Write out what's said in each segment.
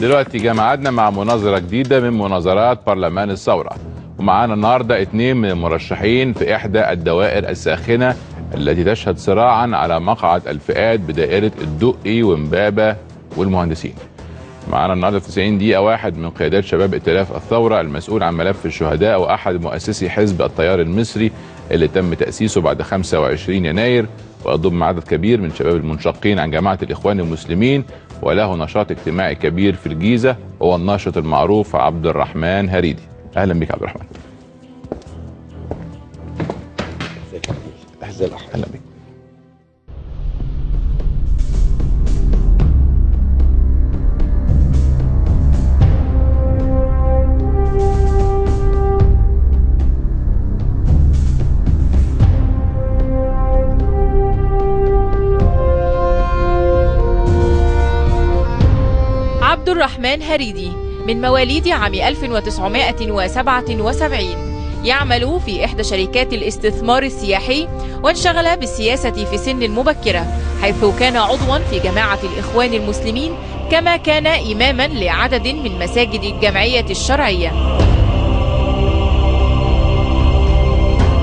دلوقتي جمعنا مع مناظرة جديدة من مناظرات برلمان الثورة، ومعانا النهاردة 2 من المرشحين في إحدى الدوائر الساخنة التي تشهد صراعا على مقعد الفئات بدائرة الدقي وامبابة والمهندسين. معانا النهارده في 90 دقيقة واحد من قيادات شباب ائتلاف الثورة المسؤول عن ملف الشهداء وأحد مؤسسي حزب التيار المصري اللي تم تأسيسه بعد 25 يناير، ويضم عدد كبير من شباب المنشقين عن جماعة الإخوان المسلمين، وله نشاط اجتماعي كبير في الجيزة، وهو الناشط المعروف عبد الرحمن هريدي. أهلا بك عبد الرحمن. أهلا بك. عبد الرحمن هريدي من مواليد عام 1977، يعمل في إحدى شركات الاستثمار السياحي، وانشغل بالسياسة في سن مبكرة، حيث كان عضوا في جماعة الإخوان المسلمين، كما كان إماما لعدد من مساجد الجمعية الشرعية.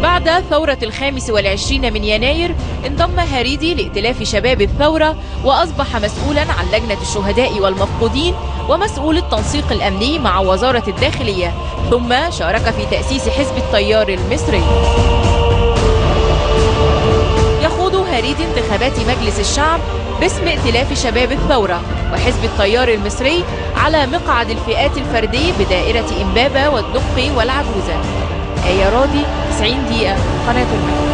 بعد ثورة 25 من يناير انضم هريدي لائتلاف شباب الثورة، وأصبح مسؤولا عن لجنة الشهداء والمفقودين ومسؤول التنسيق الأمني مع وزارة الداخلية، ثم شارك في تأسيس حزب التيار المصري. يخوض هريدي انتخابات مجلس الشعب باسم ائتلاف شباب الثورة وحزب التيار المصري على مقعد الفئات الفردي بدائرة إمبابة والدقي والعجوزة. آية راضي، 90 دقيقة، قناة المحور.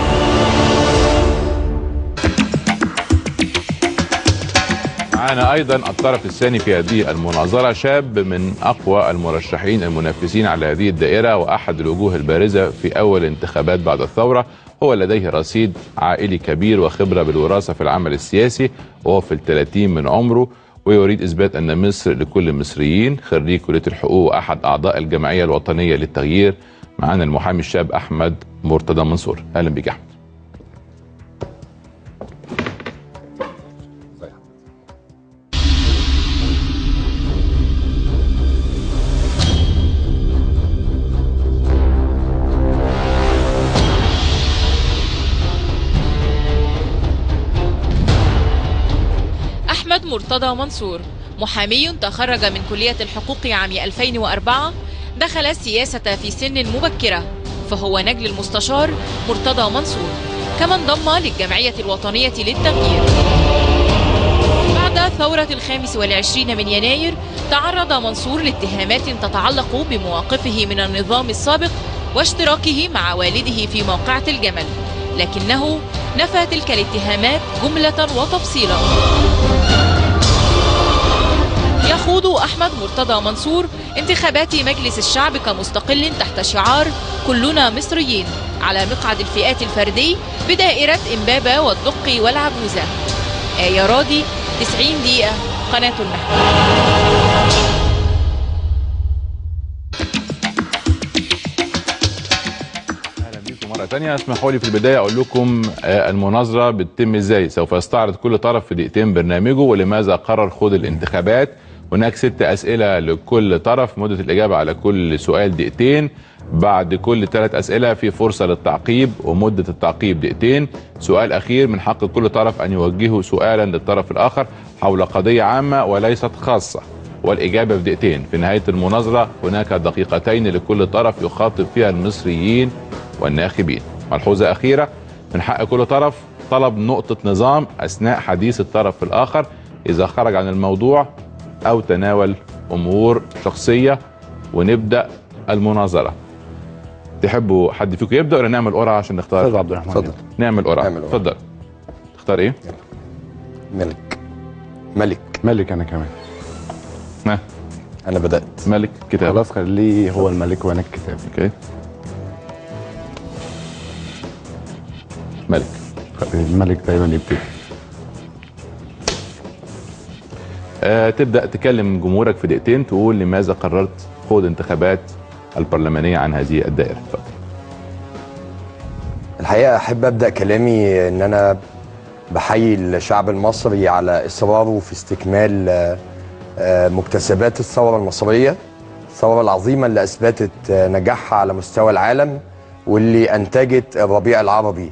معانا أيضا الطرف الثاني في هذه المناظرة، شاب من أقوى المرشحين المنافسين على هذه الدائرة وأحد الوجوه البارزة في أول انتخابات بعد الثورة. هو لديه رصيد عائلي كبير وخبرة بالوراثة في العمل السياسي، وهو في 30 من عمره، ويريد إثبات أن مصر لكل المصريين. خريج كلية الحقوق وأحد أعضاء الجمعية الوطنية للتغيير. معانا المحامي الشاب أحمد مرتضى منصور. أهلا بك أحمد. أحمد مرتضى منصور محامي تخرج من كلية الحقوق عام 2004، دخل السياسة في سن مبكرة، فهو نجل المستشار مرتضى منصور، كما انضم للجمعية الوطنية للتغيير. بعد ثورة 25 من يناير تعرض منصور لاتهامات تتعلق بمواقفه من النظام السابق واشتراكه مع والده في موقعة الجمل، لكنه نفى تلك الاتهامات جملة وتفصيلا. يخوض أحمد مرتضى منصور انتخابات مجلس الشعب كمستقل تحت شعار كلنا مصريين على مقعد الفئات الفردي بدائرة إمبابة والدقي والعجوزة. آية راضي، 90 دقيقة، قناة المحور. مرة تانية اسمحوا لي في البداية أقول لكم المناظرة بتتم إزاي. سوف يستعرض كل طرف في دقيقتين برنامجه ولماذا قرر خوض الانتخابات. هناك 6 أسئلة لكل طرف، مدة الإجابة على كل سؤال دقيقتين. بعد كل 3 أسئلة في فرصة للتعقيب، ومدة التعقيب دقيقتين. سؤال أخير من حق كل طرف أن يوجهه سؤالا للطرف الآخر حول قضية عامة وليست خاصة، والإجابة في دقيقتين. في نهاية المناظرة هناك دقيقتين لكل طرف يخاطب فيها المصريين والناخبين. ملحوظة أخيرة، من حق كل طرف طلب نقطة نظام أثناء حديث الطرف الآخر إذا خرج عن الموضوع أو تناول أمور شخصية. ونبدأ المناظرة. تحبوا حد فيكم يبدأ ولا نعمل قرعة عشان نختار؟ اتفضل عبد الرحمن. اتفضل. نعمل قرعة. اتفضل. تختار إيه؟ ملك أنا كمان. أنا بدأت. ملك كتاب. خلاص خليه هو الملك وأنا الكتاب. أوكي. ملك. الملك دايما يبتدي. تبدأ تكلم جمهورك في دقيقتين، تقول لماذا قررت خوض انتخابات البرلمانية عن هذه الدائرة. اتفضل. الحقيقة أحب أبدأ كلامي إن أنا بحيي الشعب المصري على إصراره في استكمال مكتسبات الثورة المصرية، الثورة العظيمة اللي أثبتت نجاحها على مستوى العالم، واللي أنتجت الربيع العربي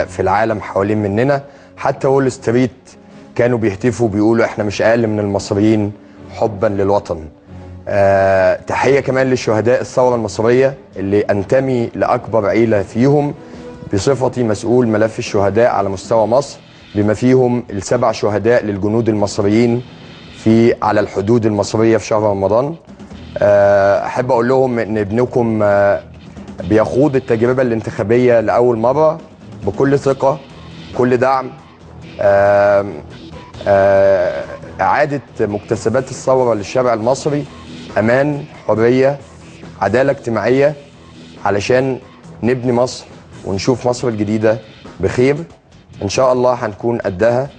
في العالم حوالين مننا. حتى وول ستريت كانوا بيهتفوا بيقولوا احنا مش أقل من المصريين حبا للوطن. تحية كمان لشهداء الثورة المصرية اللي أنتمي لأكبر عيلة فيهم بصفتي مسؤول ملف الشهداء على مستوى مصر، بما فيهم ال7 شهداء للجنود المصريين على الحدود المصرية في شهر رمضان. أحب أقول لهم إن ابنكم بيخوض التجربة الانتخابية لأول مرة بكل ثقة، كل دعم. إعادة مكتسبات الثورة للشارع المصري، أمان، حرية، عدالة اجتماعية، علشان نبني مصر ونشوف مصر الجديدة بخير. إن شاء الله هنكون قدها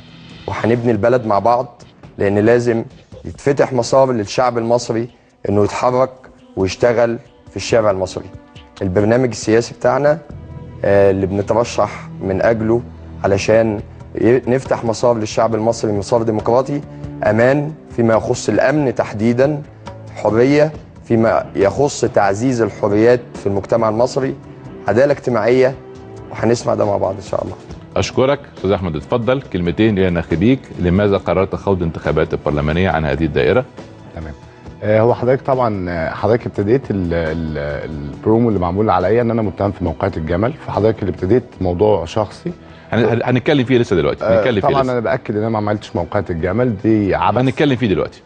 وهنبني البلد مع بعض، لأن لازم يتفتح مسار للشعب المصري إنه يتحرك ويشتغل في الشارع المصري. البرنامج السياسي بتاعنا اللي بنترشح من أجله علشان نفتح مسار للشعب المصري، مسار ديمقراطي، أمان فيما يخص الأمن تحديدا، حرية فيما يخص تعزيز الحريات في المجتمع المصري، عدالة اجتماعية، وهنسمع ده مع بعض إن شاء الله. أشكرك أستاذ أحمد. اتفضل كلمتين لناخبيك، لماذا قررت خوض انتخابات البرلمانية عن هذه الدائرة؟ تمام. هو حضرتك طبعا ابتديت البرومو اللي معمول عليا ان انا متهم في موقعة الجمل، فحضرتك اللي ابتديت موضوع شخصي هنتكلم فيه لسه دلوقتي. هنتكلم طبعا فيه انا باكد ان انا ما عملتش موقعة الجمل دي عبث. هنتكلم فيه دلوقتي.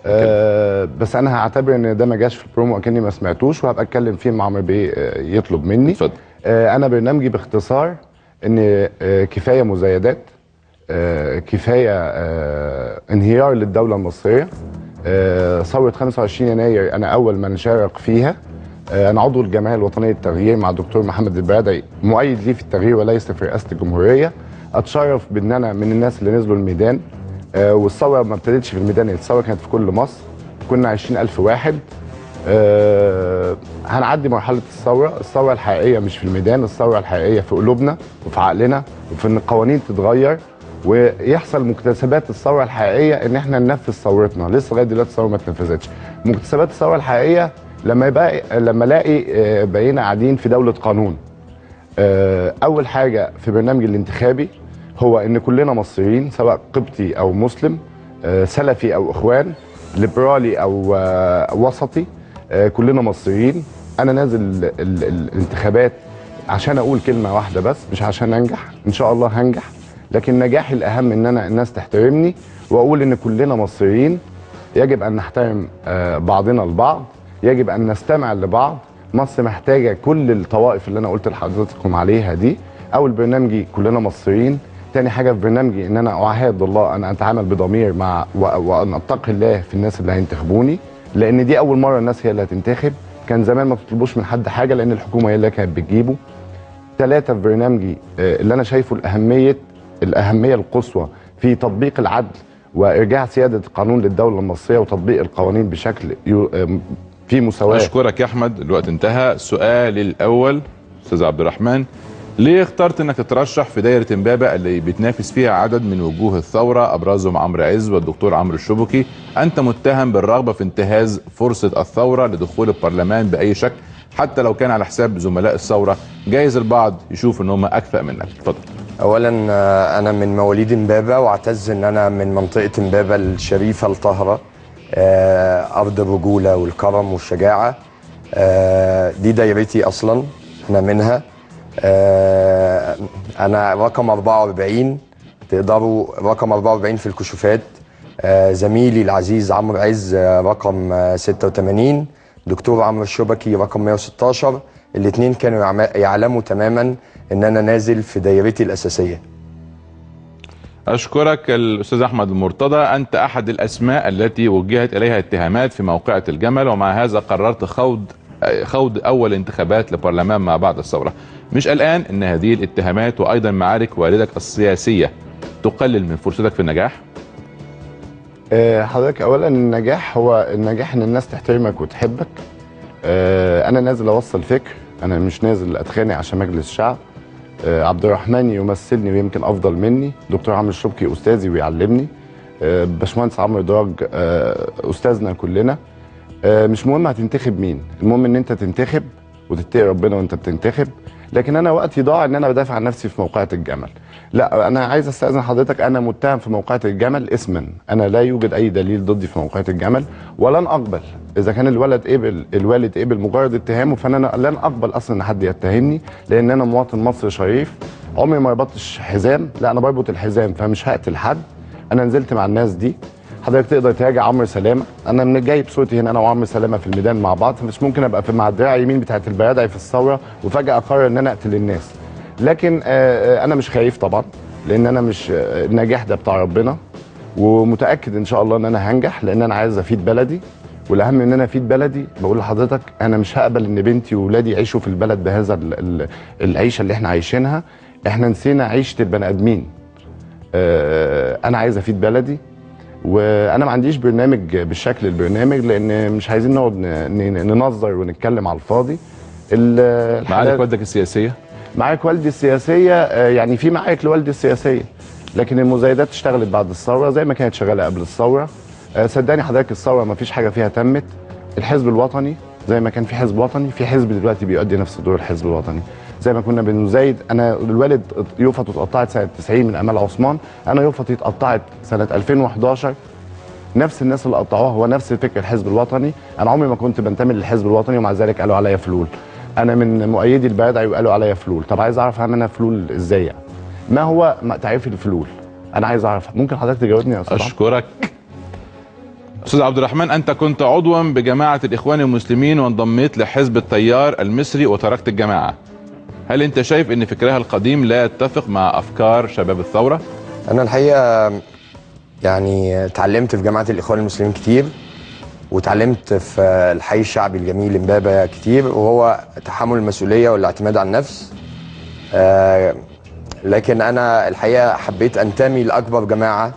بس انا هعتبر ان ده ما جاش في البرومو اكني ما سمعتوش، وهبقى اتكلم فيه مع عمرو بيه يطلب مني. اتفضل. انا برنامجي باختصار ان كفايه مزايدات، كفايه انهيار للدوله المصريه. ثوره 25 يناير انا اول من شارك فيها. انا عضو الجمعيه الوطنيه للتغيير مع الدكتور محمد البرادعي، مؤيد ليه في التغيير وليس في رئاسه الجمهوريه. اتشرف بان انا من الناس اللي نزلوا الميدان، والثوره ما ابتدتش في الميدان، الثوره كانت في كل مصر، كنا 20,000 واحد. هنعدي مرحله الثوره الحقيقيه مش في الميدان، الثوره الحقيقيه في قلوبنا وفي عقلنا، وفي ان القوانين تتغير ويحصل مكتسبات الثوره الحقيقيه، ان احنا ننفذ ثورتنا. لسه لغايه دلوقتي الثوره ما اتنفذتش. مكتسبات الثوره الحقيقيه لما الاقي بقينا قاعدين في دوله قانون. اول حاجه في برنامجي الانتخابي هو ان كلنا مصريين، سواء قبطي او مسلم، سلفي او اخوان، ليبرالي او وسطي، كلنا مصريين. انا نازل الانتخابات عشان اقول كلمه واحده بس، مش عشان انجح. ان شاء الله هنجح، لكن نجاحي الاهم ان انا الناس تحترمني، واقول ان كلنا مصريين. يجب ان نحترم بعضنا البعض، يجب ان نستمع لبعض. مصر محتاجه كل الطوائف اللي انا قلت لحضراتكم عليها دي. اول برنامجي كلنا مصريين. تاني حاجه في برنامجي ان انا اعاهد الله ان اتعامل بضمير مع وان اتقي الله في الناس اللي هينتخبوني، لان دي اول مره الناس هي اللي هتنتخب. كان زمان ما بتطلبوش من حد حاجه لان الحكومه هي اللي كانت بتجيبه. ثلاثه في برنامجي اللي انا شايفه الاهميه القصوى في تطبيق العدل وارجاع سياده القانون للدوله المصريه وتطبيق القوانين بشكل في مساواه. اشكرك يا احمد، الوقت انتهى. السؤال الاول استاذ عبد الرحمن، ليه اخترت انك تترشح في دايره امبابه اللي بيتنافس فيها عدد من وجوه الثوره، ابرزهم عمرو عز والدكتور عمرو الشبكي؟ انت متهم بالرغبه في انتهاز فرصه الثوره لدخول البرلمان باي شكل، حتى لو كان على حساب زملاء الثوره. جايز البعض يشوف ان هم اكفأ منك. اتفضل. اولا انا من مواليد امبابه، واعتز ان انا من منطقه امبابه الشريفه الطاهره، ارض الرجوله والكرم والشجاعه. دي دايرتي اصلا، انا منها. انا رقم 44، تقدروا رقم 44 في الكشوفات. زميلي العزيز عمرو عز رقم 86، دكتور عمرو الشبكي رقم 116. الاثنين كانوا يعلموا تماما ان انا نازل في دايرتي الاساسيه. اشكرك الاستاذ احمد المرتضى، انت احد الاسماء التي وجهت اليها اتهامات في موقعة الجمل، ومع هذا قررت خوض اول انتخابات لبرلمان ما بعد الثوره. مش قلقان ان هذه الاتهامات وايضا معارك والدك السياسيه تقلل من فرصتك في النجاح؟ حضرتك اولا النجاح هو النجاح ان الناس تحترمك وتحبك. انا نازل اوصل فكر، انا مش نازل اتخانق عشان مجلس الشعب. عبد الرحمن يمثلني ويمكن افضل مني، دكتور عمرو الشبكي استاذي ويعلمني. باشمهندس عمرو دراج استاذنا كلنا. مش مهم هتنتخب مين، المهم ان انت تنتخب وتتقي ربنا وانت بتنتخب. لكن انا وقتي ضاع ان انا بدافع عن نفسي في موقعة الجمل. لا، انا عايز استاذن حضرتك، انا متهم في موقعة الجمل اسما، انا لا يوجد اي دليل ضدي في موقعة الجمل، ولن اقبل اذا كان الوالد قبل مجرد اتهامه، فانا لن اقبل اصلا ان حد يتهمني، لان انا مواطن مصري شريف، عمري ما ربطتش حزام، لا انا بربط الحزام، فمش هقتل حد. انا نزلت مع الناس دي، حضرتك تقدر تراجع عمرو سلامه، انا من جايب صورتي هنا انا وعمرو سلامه في الميدان مع بعض، فمش ممكن ابقى مع الدراع اليمين بتاعت البيادعي في الثوره وفجاه اقرر ان انا اقتل الناس. لكن انا مش خايف طبعا، لان انا مش النجاح ده بتاع ربنا، ومتاكد ان شاء الله ان انا هنجح، لان انا عايز افيد بلدي، والاهم ان انا افيد بلدي. بقول لحضرتك انا مش هقبل ان بنتي واولادي يعيشوا في البلد بهذا العيشه اللي احنا عايشينها. احنا نسينا عيشه البني ادمين. انا عايز افيد بلدي، وانا ما عنديش برنامج بالشكل البرنامج، لان مش عايزين نقعد ننظر ونتكلم على الفاضي. معارك والدك السياسيه؟ معارك والدي السياسيه يعني في معارك لوالدي السياسيه، لكن المزايدات اشتغلت بعد الثوره زي ما كانت شغاله قبل الثوره. صدقني حضرتك الثوره ما فيش حاجه فيها تمت. الحزب الوطني زي ما كان في حزب وطني، في حزب دلوقتي بيؤدي نفس دور الحزب الوطني. زي ما كنا بنزايد، انا الوالد يوفط اتقطعت سنه 90 من امال عثمان، انا يوفطي اتقطعت سنه 2011. نفس الناس اللي قطعوها هو نفس فكر الحزب الوطني. انا عمري ما كنت بنتمي للحزب الوطني، ومع ذلك قالوا عليا فلول. انا من مؤيدي البيادعي وقالوا عليا فلول. طب عايز اعرف انا فلول ازاي يعني؟ ما هو تعريف الفلول؟ انا عايز اعرف، ممكن حضرتك تجاوبني يا استاذ؟ اشكرك. استاذ عبد الرحمن، انت كنت عضوا بجماعه الاخوان المسلمين وانضميت لحزب التيار المصري وتركت الجماعه. هل انت شايف ان فكرها القديم لا يتفق مع افكار شباب الثوره؟ انا الحقيقه يعني اتعلمت في جماعه الاخوان المسلمين كتير، واتعلمت في الحي الشعبي الجميل امبابه كتير، وهو تحمل المسؤوليه والاعتماد على النفس. لكن انا الحقيقه حبيت انتمي لاكبر جماعه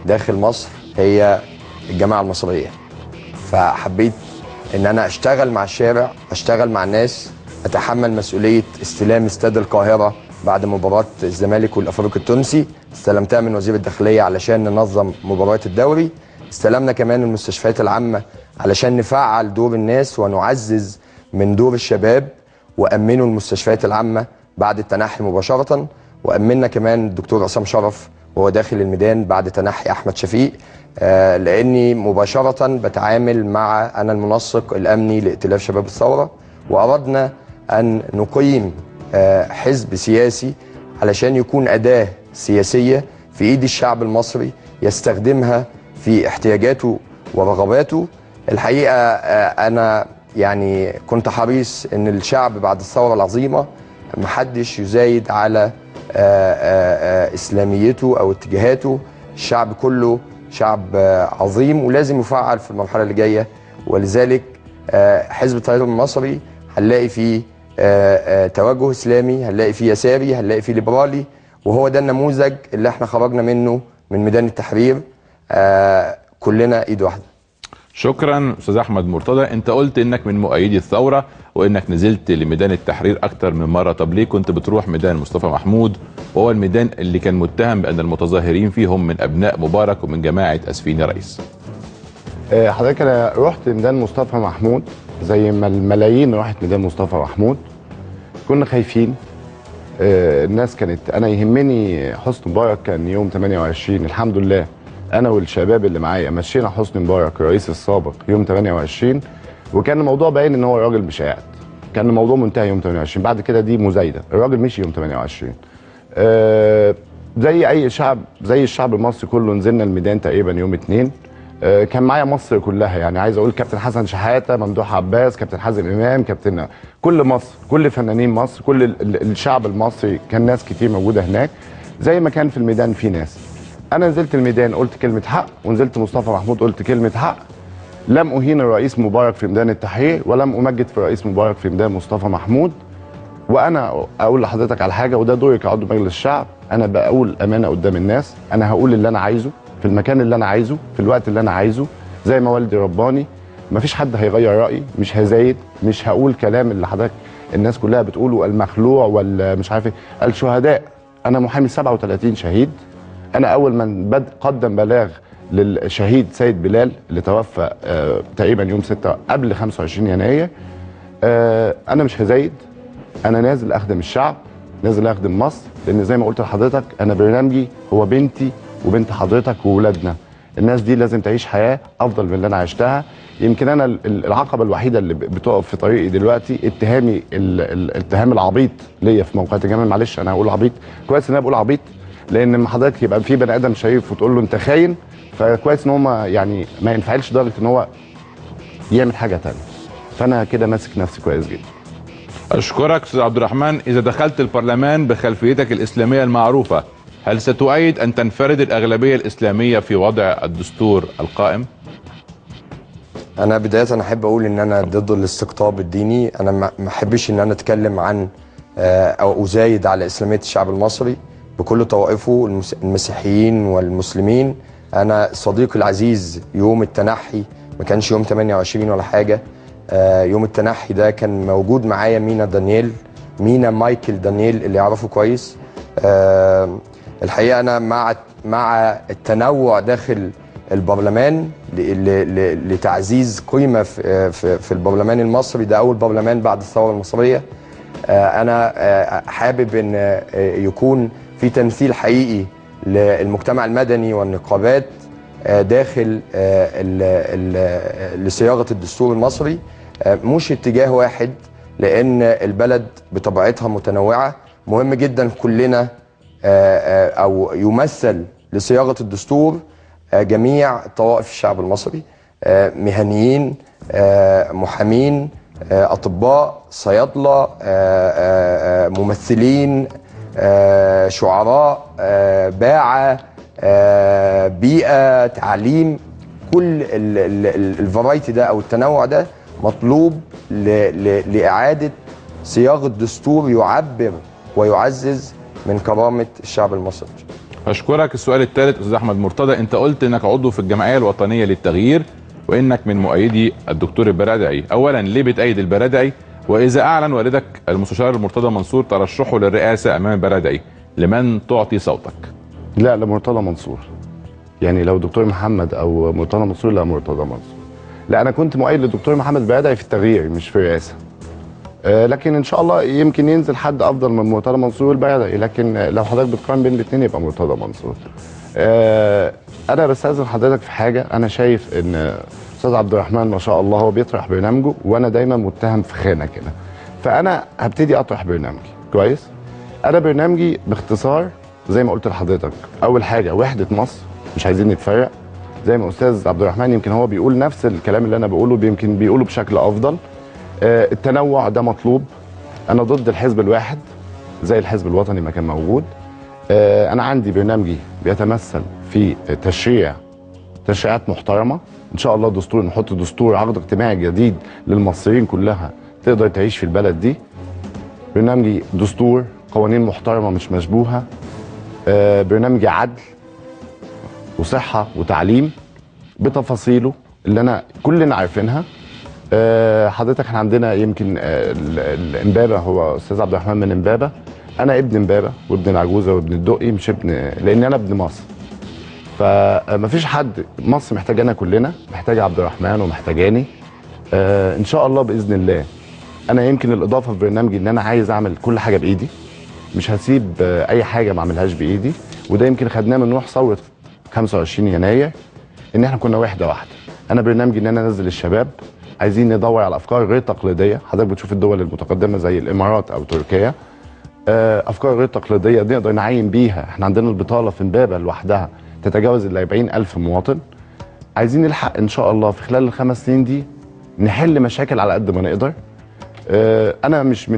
داخل مصر، هي الجماعه المصريه. فحبيت ان انا اشتغل مع الشارع، اشتغل مع الناس، اتحمل مسؤوليه استلام استاد القاهره بعد مباراه الزمالك والافريقي التونسي. استلمتها من وزير الداخليه علشان ننظم مباريات الدوري. استلمنا كمان المستشفيات العامه علشان نفعل دور الناس ونعزز من دور الشباب، وامنوا المستشفيات العامه بعد التنحي مباشره. وامنا كمان الدكتور عصام شرف وهو داخل الميدان بعد تنحي احمد شفيق، لاني مباشره بتعامل مع انا المنسق الامني لائتلاف شباب الثوره، واردنا ان نقيم حزب سياسي علشان يكون اداه سياسيه في ايد الشعب المصري يستخدمها في احتياجاته ورغباته. الحقيقه انا يعني كنت حريص ان الشعب بعد الثوره العظيمه محدش يزايد على اسلاميته او اتجاهاته. الشعب كله شعب عظيم ولازم يفعل في المرحله اللي جايه، ولذلك حزب التيار المصري هنلاقي فيه توجه اسلامي، هنلاقي فيه يساري، هنلاقي فيه ليبرالي، وهو ده النموذج اللي احنا خرجنا منه من ميدان التحرير كلنا ايد واحده. شكرا استاذ احمد مرتضى. انت قلت انك من مؤيدي الثوره وانك نزلت لميدان التحرير اكتر من مره، طب ليه كنت بتروح ميدان مصطفى محمود وهو الميدان اللي كان متهم بان المتظاهرين فيه هم من ابناء مبارك ومن جماعه اسفين يا ريس؟ حضرتك انا رحت ميدان مصطفى محمود زي ما الملايين راحت ميدان مصطفى محمود. كنا خايفين، الناس كانت، انا يهمني حسني مبارك كان يوم 28 الحمد لله انا والشباب اللي معايا مشينا حسني مبارك الرئيس السابق يوم 28، وكان الموضوع باين ان هو راجل مش قاعد، كان الموضوع منتهي يوم 28. بعد كده دي مزايده، الراجل مشي يوم 28. زي اي شعب، زي الشعب المصري كله نزلنا الميدان تقريبا يوم 2. كان معايا مصر كلها، يعني عايز اقول كابتن حسن شحاته، ممدوح عباس، كابتن حازم امام، كابتن كل مصر، كل فنانين مصر، كل الشعب المصري، كان ناس كتير موجوده هناك زي ما كان في الميدان في ناس. انا نزلت الميدان قلت كلمه حق، ونزلت مصطفى محمود قلت كلمه حق. لم اهين الرئيس مبارك في ميدان التحرير، ولم امجد في الرئيس مبارك في ميدان مصطفى محمود. وانا اقول لحضرتك على حاجه، وده دوري كعضو مجلس الشعب، انا بقول امانه قدام الناس، انا هقول اللي انا عايزه في المكان اللي انا عايزه في الوقت اللي انا عايزه زي ما والدي رباني. مفيش حد هيغير رايي، مش هزايد، مش هقول كلام اللي حضرتك الناس كلها بتقوله المخلوع ولا مش عارف ايه. الشهداء، انا محامي 37 شهيد. انا اول من قدم بلاغ للشهيد سيد بلال اللي توفى تقريبا يوم 6 قبل 25 يناير. انا مش هزايد، انا نازل اخدم الشعب، نازل اخدم مصر، لان زي ما قلت لحضرتك انا برنامجي هو بنتي وبنت حضرتك وولادنا. الناس دي لازم تعيش حياه افضل من اللي انا عشتها. يمكن انا العقبه الوحيده اللي بتقف في طريقي دلوقتي اتهامي الاتهام العبيط ليا في موقعات الجمال. معلش انا هقول عبيط، كويس ان انا بقول عبيط، لان لما حضرتك يبقى في بني ادم شريف وتقول له انت خاين، فكويس ان هو يعني ما ينفعلش لدرجه ان هو يعمل حاجه ثانيه. فانا كده ماسك نفسي كويس جدا. اشكرك استاذ عبد الرحمن. اذا دخلت البرلمان بخلفيتك الاسلاميه المعروفه، هل ستؤيد ان تنفرد الاغلبيه الاسلاميه في وضع الدستور القائم؟ انا بدايه احب اقول ان انا ضد الاستقطاب الديني. انا ما احبش ان انا اتكلم عن او ازايد على اسلاميه الشعب المصري بكل طوائفه، المسيحيين والمسلمين. انا صديقي العزيز يوم التنحي ما كانش يوم 28 ولا حاجه، يوم التنحي ده كان موجود معايا مينا مايكل دانييل اللي يعرفه كويس. الحقيقه انا مع التنوع داخل البرلمان لتعزيز قيمه في البرلمان المصري. ده اول برلمان بعد الثوره المصريه. انا حابب ان يكون في تمثيل حقيقي للمجتمع المدني والنقابات داخل لصياغه الدستور المصري، مش اتجاه واحد، لان البلد بطبيعتها متنوعه. مهم جدا كلنا او يمثل لصياغه الدستور جميع طوائف الشعب المصري، مهنيين، محامين، اطباء، صيادله، ممثلين، شعراء، باعه، بيئه، تعليم. كل الفرايتي ده او التنوع ده مطلوب لاعاده صياغه دستور يعبر ويعزز من كرامه الشعب المصري. اشكرك. السؤال الثالث استاذ احمد مرتضى، انت قلت انك عضو في الجمعيه الوطنيه للتغيير وانك من مؤيدي الدكتور البرادعي. اولا ليه بتأيد البرادعي؟ واذا اعلن والدك المستشار مرتضى منصور ترشحه للرئاسه امام البرادعي، لمن تعطي صوتك؟ لا لمرتضى منصور. يعني لو دكتور محمد او مرتضى منصور، لا مرتضى منصور. لا انا كنت مؤيد للدكتور محمد البرادعي في التغيير مش في الرئاسه. لكن ان شاء الله يمكن ينزل حد افضل من مرتضى منصور والبرادعي، لكن لو حضرتك بتقارن بين الاثنين يبقى مرتضى منصور. انا بستاذن حضرتك في حاجه. انا شايف ان استاذ عبد الرحمن ما شاء الله هو بيطرح برنامجه، وانا دايما متهم في خانه كده، فانا هبتدي اطرح برنامجي كويس. انا برنامجي باختصار زي ما قلت لحضرتك، اول حاجه وحده مصر، مش عايزين نتفرق. زي ما استاذ عبد الرحمن يمكن هو بيقول نفس الكلام اللي انا بقوله، يمكن بيقوله بشكل افضل. التنوع ده مطلوب. انا ضد الحزب الواحد زي الحزب الوطني ما كان موجود. انا عندي برنامجي بيتمثل في تشريعات محترمه ان شاء الله. دستور، نحط دستور عقد اجتماعي جديد للمصريين كلها تقدر تعيش في البلد دي. برنامجي دستور، قوانين محترمه مش مشبوهه. برنامجي عدل وصحه وتعليم بتفاصيله اللي كلنا عارفينها. حضرتك احنا عندنا يمكن امبابه، هو استاذ عبد الرحمن من امبابه، انا ابن امبابه وابن العجوزه وابن الدقي، مش ابن، لان انا ابن مصر. فمفيش حد، مصر محتاجانا كلنا، محتاجه عبد الرحمن ومحتاجاني. ان شاء الله باذن الله. انا يمكن الاضافه في برنامجي ان انا عايز اعمل كل حاجه بايدي، مش هسيب اي حاجه ما اعملهاش بايدي. وده يمكن خدناه من روح ثوره 25 يناير، ان احنا كنا واحده واحده. انا برنامجي ان انا انزل الشباب، عايزين ندور على افكار غير تقليديه. حضرتك بتشوف الدول المتقدمه زي الامارات او تركيا، افكار غير تقليديه نقدر نعين بيها. احنا عندنا البطاله في امبابه لوحدها تتجاوز ال 40,000 مواطن. عايزين نلحق ان شاء الله في خلال ال5 سنين دي نحل مشاكل على قد ما نقدر. انا مش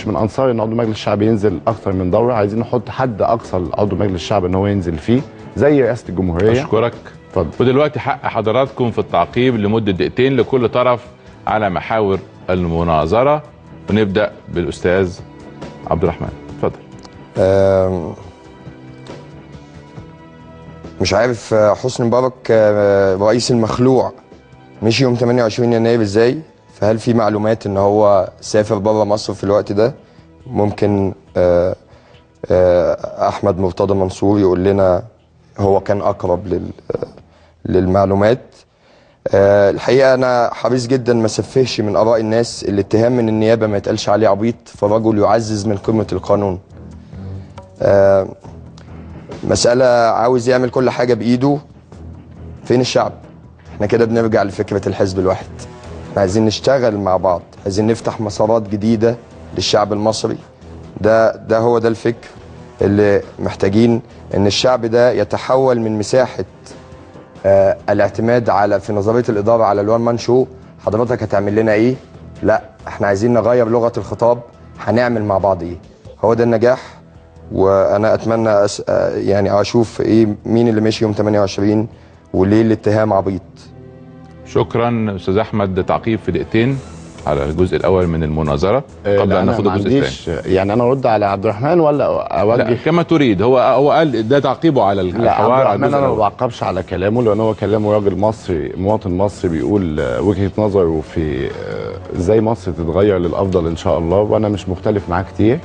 من انصار ان عضو مجلس الشعب ينزل اكتر من دوره. عايزين نحط حد اقصى لعضو مجلس الشعب ان هو ينزل فيه زي رئاسه الجمهوريه. اشكرك. اتفضل. ودلوقتي حق حضراتكم في التعقيب لمده دقيقتين لكل طرف على محاور المناظره، ونبدا بالاستاذ عبد الرحمن. اتفضل. مش عارف حسني مبارك رئيس المخلوع مشي يوم 28 يناير ازاي؟ فهل في معلومات ان هو سافر بره مصر في الوقت ده؟ ممكن احمد مرتضى منصور يقول لنا هو كان اقرب للمعلومات. الحقيقه انا حريص جدا ما سفهش من اراء الناس. الاتهام من النيابه ما يتقالش عليه عبيط، فرجل يعزز من قمه القانون. مساله عاوز يعمل كل حاجه بايده. فين الشعب؟ احنا كده بنرجع لفكره الحزب الواحد. احنا عايزين نشتغل مع بعض، عايزين نفتح مسارات جديده للشعب المصري. ده هو ده الفكر اللي محتاجين، ان الشعب ده يتحول من مساحه الاعتماد في نظريه الاداره على الوان مان شو. حضرتك هتعمل لنا ايه؟ لا، احنا عايزين نغير لغه الخطاب. هنعمل مع بعض ايه؟ هو ده النجاح. وانا اتمنى يعني اشوف مين اللي مشي يوم 28 وليه الاتهام عبيط. شكرا استاذ احمد. تعقيب في دقيقتين على الجزء الاول من المناظره قبل ان ناخد الجزء الثاني. يعني انا ارد على عبد الرحمن ولا اوجه؟ لا، كما تريد. هو قال ده تعقيبه على الحوار. لا، عبد الرحمن انا ما بعقبش على كلامه، لان هو كلامه راجل مصري، مواطن مصري، بيقول وجهه نظره في ازاي مصر تتغير للافضل ان شاء الله، وانا مش مختلف معاه كتير.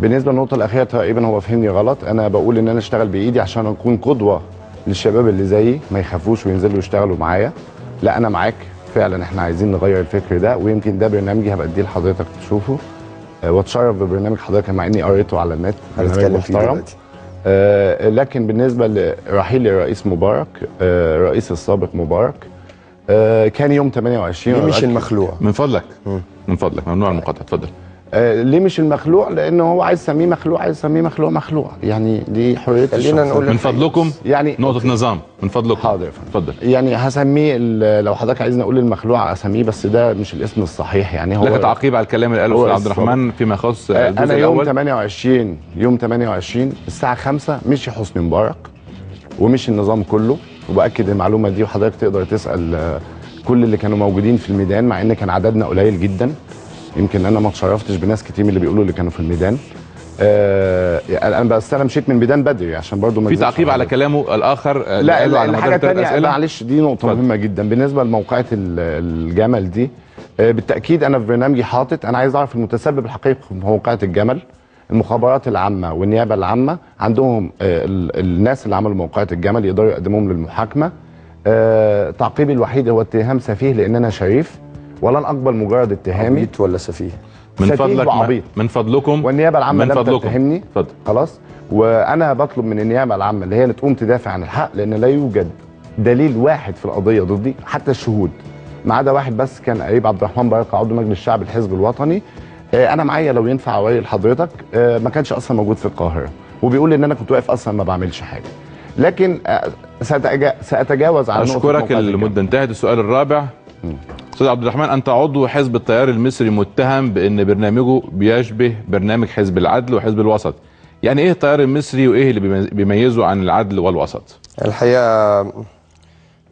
بالنسبه للنقطه الاخيره تقريبا هو فهمني غلط. انا بقول ان انا اشتغل بايدي عشان اكون قدوه للشباب اللي زيي، ما يخافوش وينزلوا يشتغلوا معايا. لا، انا معاك فعلا، احنا عايزين نغير الفكر ده، ويمكن ده برنامجي هبقى اديه لحضرتك تشوفه. واتشرف ببرنامج حضرتك مع اني قريته على النت. هنتكلم فيه دلوقتي. لكن بالنسبه لرحيل الرئيس مبارك، الرئيس السابق مبارك، كان يوم 28. ليه مش المخلوع؟ من فضلك من فضلك، ممنوع المقاطعه. اتفضل. ليه مش المخلوع؟ لانه هو عايز يسميه مخلوع، عايز يسميه مخلوع، يعني دي حريه خلينا نقول من فضلكم يعني نقطه نظام من فضلكم. حاضر. اتفضل. يعني هسميه لو حضرتك عايزني اقول المخلوع اسميه، بس ده مش الاسم الصحيح. يعني هو لك تعقيب على الكلام اللي قاله استاذ عبد الرحمن فيما يخص الجزء انا الاول. يوم 28 الساعه 5 مشي حسني مبارك ومشي النظام كله، وباكد المعلومه دي، وحضرتك تقدر تسال كل اللي كانوا موجودين في الميدان، مع ان كان عددنا قليل جدا. يمكن انا ما اتشرفتش بناس كتير من اللي بيقولوا اللي كانوا في الميدان. انا مشيت من الميدان بدري عشان برضو ما في تعقيب على كلامه الاخر. لا، حاجه ثانيه، معلش، دي نقطه مهمه جدا بالنسبه لموقعه الجمل دي. بالتاكيد انا في برنامجي حاطط، انا عايز اعرف المتسبب الحقيقي في موقعه الجمل. المخابرات العامه والنيابه العامه عندهم الناس اللي عملوا موقعه الجمل يقدروا يقدموهم للمحاكمه. تعقيبي الوحيد هو اتهام سفيه، لان انا شريف ولن اقبل مجرد اتهامي. عبيط ولا سفيه؟ من فضلك، من فضلكم، والنيابه العامه لم تتهمني. اتفضل. خلاص. وانا بطلب من النيابه العامه اللي هي اللي تقوم تدافع عن الحق، لان لا يوجد دليل واحد في القضيه ضدي، حتى الشهود ما عدا واحد بس كان قريب عبد الرحمن بركه عضو مجلس الشعب الحزب الوطني. انا معايا لو ينفع اوري لحضرتك، ما كانش اصلا موجود في القاهره، وبيقول ان انا كنت واقف اصلا ما بعملش حاجه. لكن ساتجاوز على نقطه. اشكرك. المده انتهت. السؤال الرابع. استاذ عبد الرحمن، انت عضو حزب التيار المصري متهم بان برنامجه بيشبه برنامج حزب العدل وحزب الوسط. يعني ايه التيار المصري وايه اللي بيميزه عن العدل والوسط؟ الحقيقه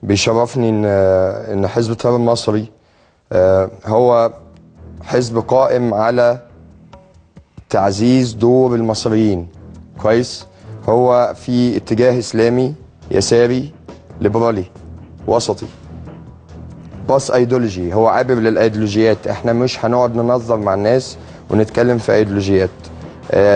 بيشرفني ان حزب التيار المصري هو حزب قائم على تعزيز دور المصريين. كويس. هو في اتجاه اسلامي يساري ليبرالي وسطي، باس ايديولوجي، هو عابر للايديولوجيات. احنا مش هنقعد ننظر مع الناس ونتكلم في ايديولوجيات.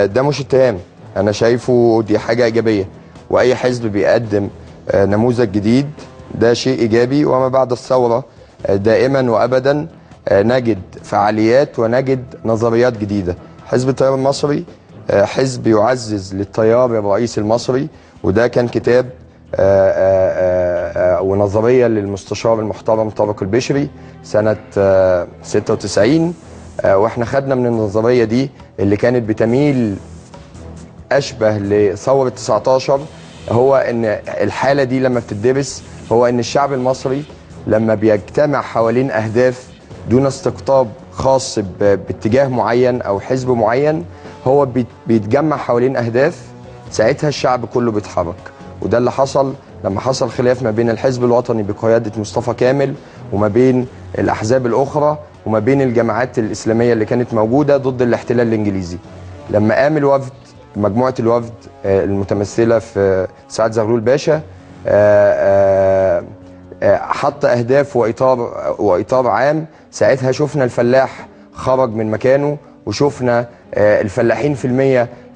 ده مش اتهام، انا شايفه دي حاجه ايجابيه، واي حزب بيقدم نموذج جديد ده شيء ايجابي. وما بعد الثوره دائما وابدا نجد فعاليات ونجد نظريات جديده. حزب التيار المصري حزب يعزز للتيار الرئيسي المصري، وده كان كتاب ونظريه للمستشار المحترم طارق البشري سنه 96. واحنا خدنا من النظريه دي اللي كانت بتميل اشبه لثوره 19. هو ان الحاله دي لما بتدرس هو ان الشعب المصري لما بيجتمع حوالين اهداف دون استقطاب خاص باتجاه معين او حزب معين، هو بيتجمع حوالين اهداف، ساعتها الشعب كله بيتحرك. وده اللي حصل لما حصل خلاف ما بين الحزب الوطني بقيادة مصطفى كامل وما بين الأحزاب الأخرى وما بين الجماعات الإسلامية اللي كانت موجودة ضد الاحتلال الإنجليزي. لما قام الوفد، مجموعة الوفد المتمثلة في سعد زغلول باشا، حط أهداف وإطار عام، ساعتها شفنا الفلاح خرج من مكانه، وشفنا الفلاحين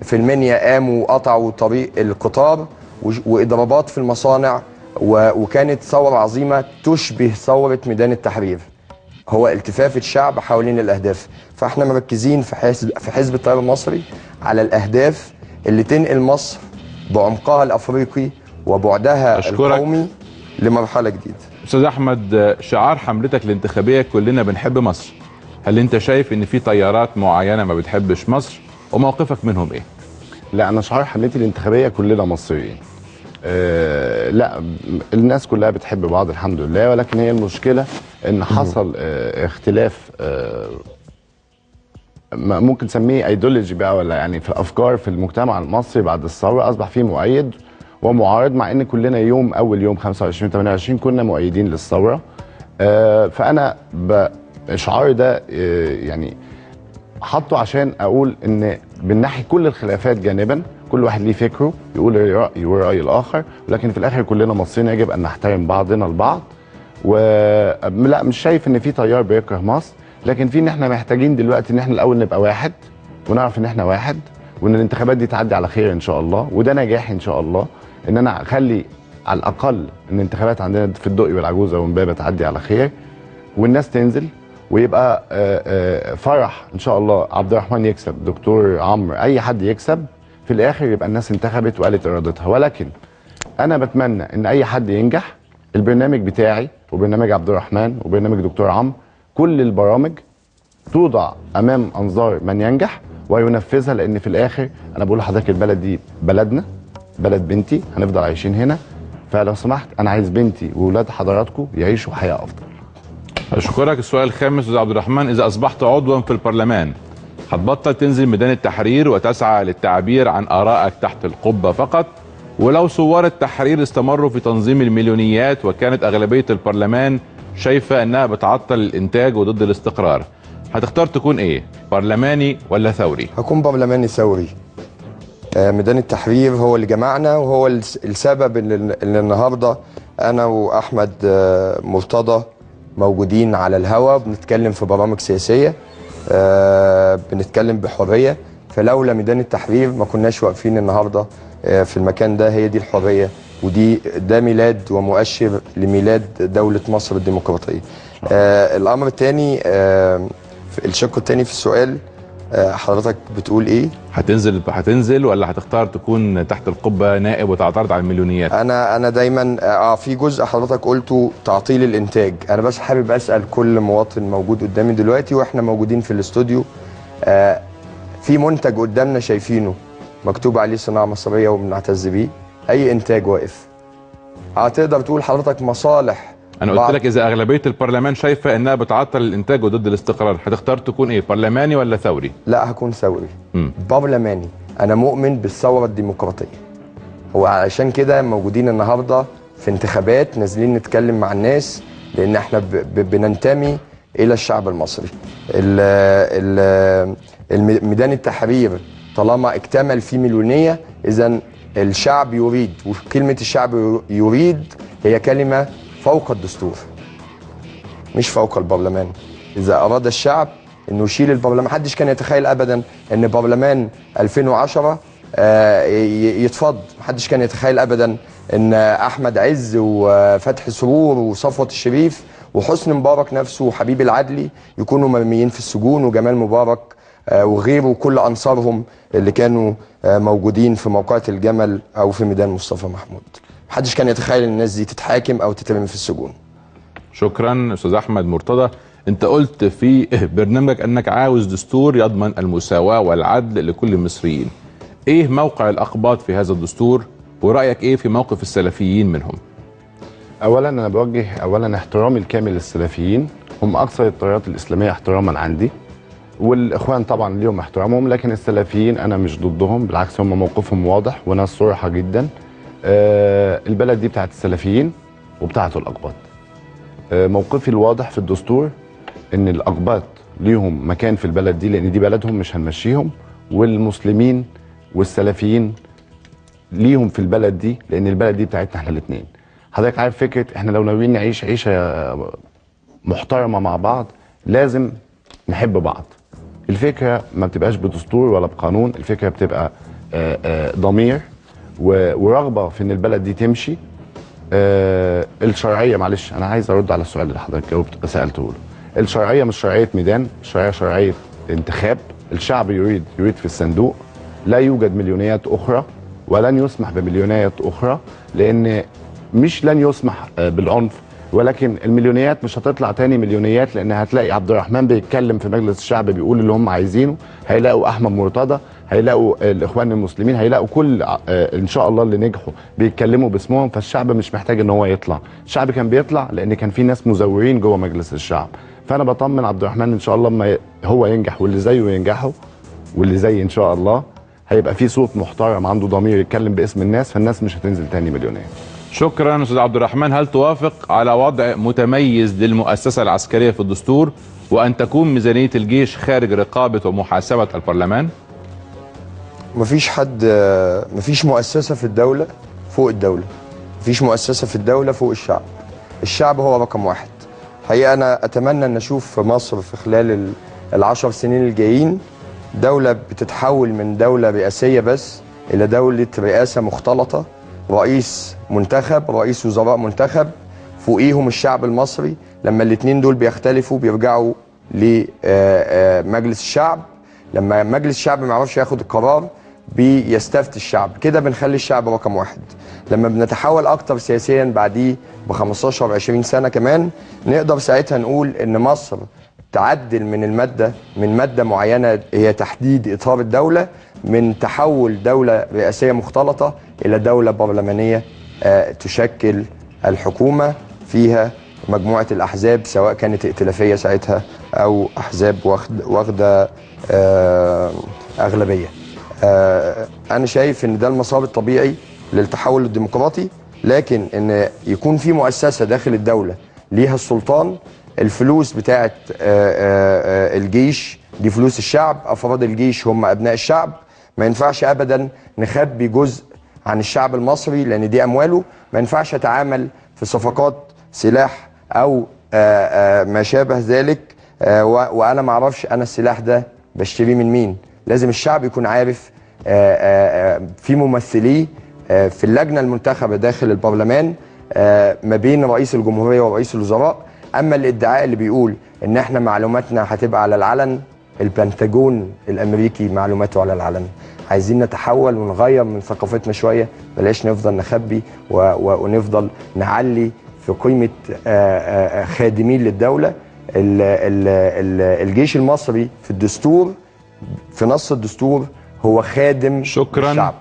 في المنيا قاموا وقطعوا طريق القطار، واضرابات في المصانع، وكانت ثورة عظيمة تشبه ثورة ميدان التحرير، هو التفاف الشعب حوالين الأهداف. فاحنا مركزين في حزب التيار المصري على الأهداف اللي تنقل مصر بعمقها الأفريقي وبعدها القومي لمرحلة جديدة. أستاذ أحمد، شعار حملتك الانتخابية كلنا بنحب مصر، هل أنت شايف إن في تيارات معينة ما بتحبش مصر وموقفك منهم إيه؟ لا، أنا شعار حملتي الانتخابية كلنا مصريين. لا، الناس كلها بتحب بعض الحمد لله، ولكن هي المشكلة إن حصل اختلاف، ممكن نسميه ايديولوجي بقى، ولا يعني في الافكار في المجتمع المصري بعد الثوره اصبح فيه مؤيد ومعارض، مع ان كلنا اول يوم 25 28 كنا مؤيدين للثوره. فانا شعاري ده يعني حطه عشان اقول ان بننحي كل الخلافات جانبا، كل واحد ليه فكره يقول رايه والراي الاخر، ولكن في الاخر كلنا مصريين يجب ان نحترم بعضنا البعض. ولا مش شايف ان في تيار بيكره مصر، لكن في ان احنا محتاجين دلوقتي ان احنا الاول نبقى واحد، ونعرف ان احنا واحد، وان الانتخابات دي تعدي على خير ان شاء الله، وده نجاح ان شاء الله، ان انا اخلي على الاقل ان الانتخابات عندنا في الدقي والعجوزه وامبابه تعدي على خير، والناس تنزل ويبقى فرح ان شاء الله. عبد الرحمن يكسب، دكتور عمرو، اي حد يكسب، في الاخر يبقى الناس انتخبت وقالت ارادتها. ولكن انا بتمنى ان اي حد ينجح. البرنامج بتاعي وبرنامج عبد الرحمن وبرنامج دكتور عمرو، كل البرامج توضع امام انظار من ينجح وينفذها، لان في الاخر انا بقول لحضرتك البلد دي بلدنا، بلد بنتي، هنفضل عايشين هنا، فلو سمحت انا عايز بنتي واولاد حضراتكم يعيشوا حياه افضل. اشكرك. السؤال الخامس استاذ عبد الرحمن، اذا اصبحت عضوا في البرلمان هتبطل تنزل ميدان التحرير وتسعى للتعبير عن ارائك تحت القبه فقط؟ ولو ثوار التحرير استمروا في تنظيم المليونيات وكانت اغلبيه البرلمان شايفه انها بتعطل الانتاج وضد الاستقرار، هتختار تكون ايه؟ برلماني ولا ثوري؟ هكون برلماني ثوري. ميدان التحرير هو اللي جمعنا، وهو السبب ان النهارده انا واحمد مرتضى موجودين على الهوا بنتكلم في برامج سياسيه، بنتكلم بحريه. فلولا ميدان التحرير ما كناش واقفين النهارده في المكان ده. هي دي الحريه، ده ميلاد ومؤشر لميلاد دولة مصر الديمقراطية. الأمر الثاني، الشق الثاني في السؤال، حضرتك بتقول إيه؟ هتنزل ولا هتختار تكون تحت القبة نائب وتعترض على المليونيات؟ أنا دايما في جزء حضرتك قلته تعطيل الإنتاج. أنا بس حابب أسأل كل مواطن موجود قدامي دلوقتي وإحنا موجودين في الاستوديو، في منتج قدامنا شايفينه مكتوب عليه صناعة مصرية وبنعتز بيه، أي إنتاج واقف؟ هتقدر تقول حضرتك مصالح؟ أنا قلت لك إذا أغلبية البرلمان شايفة إنها بتعطل الإنتاج وضد الاستقرار، هتختار تكون إيه؟ برلماني ولا ثوري؟ لا، هكون ثوري. برلماني. أنا مؤمن بالثورة الديمقراطية، وعشان كده موجودين النهاردة في انتخابات، نازلين نتكلم مع الناس، لأن احنا بننتمي إلى الشعب المصري. ميدان التحرير طالما اكتمل فيه مليونية، إذن الشعب يريد، وكلمة الشعب يريد هي كلمة فوق الدستور مش فوق البرلمان. إذا أراد الشعب أنه يشيل البرلمان، محدش كان يتخيل أبدا أن برلمان 2010 يتفض، محدش كان يتخيل أبدا أن أحمد عز وفتحي سرور وصفوة الشريف وحسني مبارك نفسه وحبيب العدلي يكونوا مرميين في السجون، وجمال مبارك وغيره وكل أنصارهم اللي كانوا موجودين في موقعة الجمل أو في ميدان مصطفى محمود. محدش كان يتخيل ان الناس دي تتحاكم او تترمي في السجون. شكرا استاذ احمد مرتضى. انت قلت في برنامجك انك عاوز دستور يضمن المساواة والعدل لكل المصريين. ايه موقع الاقباط في هذا الدستور، ورأيك ايه في موقف السلفيين منهم؟ اولا انا بوجه احترامي الكامل للسلفيين، هم اكثر التيارات الاسلامية احتراما عندي، والاخوان طبعا ليهم احترامهم، لكن السلفيين انا مش ضدهم، بالعكس هم موقفهم واضح وناس صريحة جدا. البلد دي بتاعت السلفيين وبتاعت الأقباط. موقفي الواضح في الدستور ان الأقباط ليهم مكان في البلد دي، لان دي بلدهم مش هنمشيهم، والمسلمين والسلفيين ليهم في البلد دي، لان البلد دي بتاعتنا احنا الاثنين. حضرتك عارف فكرة احنا لو ناويين نعيش عيشة محترمة مع بعض لازم نحب بعض. الفكرة ما بتبقاش بدستور ولا بقانون، الفكرة بتبقى ضمير ورغبه في ان البلد دي تمشي، الشرعيه، معلش انا عايز ارد على السؤال اللي حضرتك سالته له. الشرعيه مش شرعيه ميدان، الشرعيه شرعيه انتخاب. الشعب يريد في الصندوق. لا يوجد مليونيات اخرى ولن يسمح بمليونيات اخرى، لان مش لن يسمح بالعنف، ولكن المليونيات مش هتطلع تاني مليونيات، لان هتلاقي عبد الرحمن بيتكلم في مجلس الشعب بيقول اللي هم عايزينه، هيلاقوا احمد مرتضى، هيلاقوا الاخوان المسلمين، هيلاقوا كل ان شاء الله اللي نجحوا بيتكلموا باسمهم. فالشعب مش محتاج ان هو يطلع، الشعب كان بيطلع لان كان في ناس مزورين جوه مجلس الشعب. فانا بطمن عبد الرحمن ان شاء الله اما هو ينجح واللي زيه ينجحوا واللي زي ان شاء الله، هيبقى في صوت محترم عنده ضمير يتكلم باسم الناس، فالناس مش هتنزل تاني مليونير. شكرا استاذ عبد الرحمن. هل توافق على وضع متميز للمؤسسه العسكريه في الدستور وان تكون ميزانيه الجيش خارج رقابه ومحاسبه البرلمان؟ مفيش مؤسسه في الدوله فوق الدوله، مفيش مؤسسه في الدوله فوق الشعب. الشعب هو رقم واحد. الحقيقه انا اتمنى ان اشوف في مصر في خلال ال10 سنين الجايين دوله بتتحول من دوله رئاسيه بس الى دوله رئاسه مختلطه، رئيس منتخب، رئيس وزراء منتخب، فوقيهم الشعب المصري. لما الاثنين دول بيختلفوا بيرجعوا لمجلس الشعب. لما مجلس الشعب ما يعرفش ياخد القرار بيستفتي الشعب. كده بنخلي الشعب رقم واحد. لما بنتحول اكتر سياسيا بعديه ب15 و20 سنه كمان، نقدر ساعتها نقول ان مصر تعدل من ماده معينه هي تحديد اطار الدوله، من تحول دوله رئاسيه مختلطه الى دوله برلمانيه تشكل الحكومه فيها مجموعه الاحزاب، سواء كانت ائتلافيه ساعتها او احزاب واخده اغلبيه. انا شايف ان ده المسار الطبيعي للتحول الديمقراطي، لكن ان يكون في مؤسسه داخل الدوله ليها السلطان. الفلوس بتاعه الجيش دي فلوس الشعب، افراد الجيش هم ابناء الشعب. ما ينفعش ابدا نخبي جزء عن الشعب المصري لان دي امواله. ما ينفعش اتعامل في صفقات سلاح او ما شابه ذلك وانا ما اعرفش انا السلاح ده بشتريه من مين. لازم الشعب يكون عارف. في ممثليه في اللجنه المنتخبه داخل البرلمان ما بين رئيس الجمهوريه ورئيس الوزراء. اما الادعاء اللي بيقول ان احنا معلوماتنا هتبقى على العلن، البنتاجون الامريكي معلوماته على العلن. عايزين نتحول ونغير من ثقافتنا شويه، بلاش نفضل نخبي ونفضل نعلي في قيمه خادمين للدوله. الجيش المصري في الدستور، في نص الدستور، هو خادم شكرا الشعب.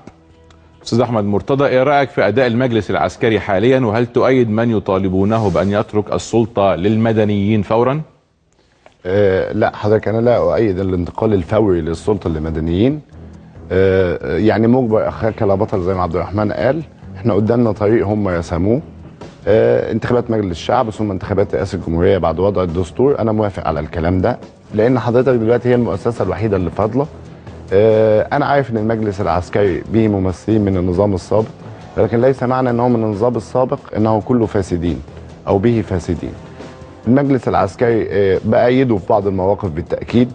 استاذ احمد مرتضى، ايه رايك في اداء المجلس العسكري حاليا، وهل تؤيد من يطالبونه بان يترك السلطه للمدنيين فورا؟ لا حضرتك، انا لا اؤيد الانتقال الفوري للسلطه للمدنيين. يعني مجبر اخاك لا بطل زي ما عبد الرحمن قال. احنا قدامنا طريق هم رسموه، انتخابات مجلس الشعب ثم انتخابات رئاسه الجمهوريه بعد وضع الدستور. انا موافق على الكلام ده لان حضرتك دلوقتي هي المؤسسه الوحيده اللي فاضله. انا عارف ان المجلس العسكري به ممثلين من النظام السابق، ولكن ليس معنى انه من النظام السابق انه كله فاسدين او به فاسدين. المجلس العسكري بأيده في بعض المواقف بالتاكيد،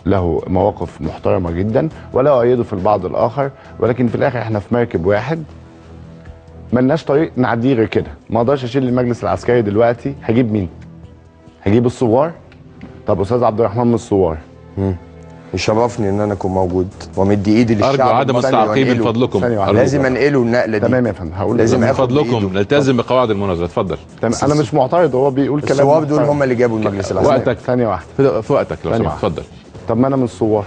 له مواقف محترمه جدا، ولا أؤيده في البعض الاخر، ولكن في الاخر احنا في مركب واحد، ملناش طريق نعديه غير كده. ما اقدرش اشيل المجلس العسكري دلوقتي. هجيب مين؟ هجيب الثوار؟ طب استاذ عبد الرحمن من الثوار. يشرفني ان انا اكون موجود ومدي ايدي للشعب. ارجو عدم التعقيب من فضلكم. لازم انقله النقله دي. تمام يا فندم، هقول لازم من فضلكم نلتزم بقواعد المناظره. اتفضل. انا مش معترض، هو بيقول كلام. الثوار دول هم اللي جابوا المجلس العسكري. وقتك ثانيه واحده، في وقتك لو سمحت. اتفضل. طب ما انا من الثوار.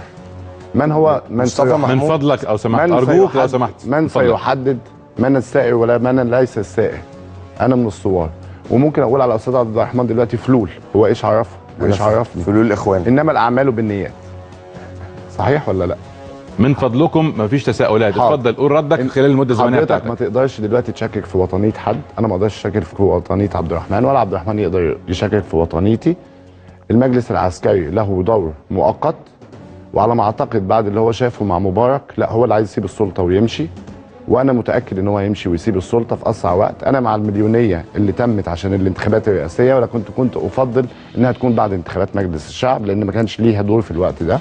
من هو مصطفى من فضلك او سمحت، ارجوك لو سمحت. من سيحدد من السائر ولا من ليس السائر؟ انا من الثوار، وممكن اقول على استاذ عبد الرحمن دلوقتي فلول. هو ايش عرفه؟ وايش عرفني؟ فلول الاخوان. انما الاعمال بالنيات. صحيح ولا لا؟ من فضلكم مفيش تساؤلات. اتفضل قول ردك خلال المده الزمنيه بتاعتك. ما تقدرش دلوقتي تشكك في وطنيه حد. انا ما اقدرش اشكك في وطنيه عبد الرحمن، ولا عبد الرحمن يقدر يشكك في وطنيتي. المجلس العسكري له دور مؤقت، وعلى ما اعتقد بعد اللي هو شافه مع مبارك، لا هو اللي عايز يسيب السلطه ويمشي، وانا متاكد ان هو هيمشي ويسيب السلطه في اسرع وقت. انا مع المليونيه اللي تمت عشان الانتخابات الرئاسيه، ولا كنت افضل انها تكون بعد انتخابات مجلس الشعب، لان ما كانش ليها دور في الوقت ده،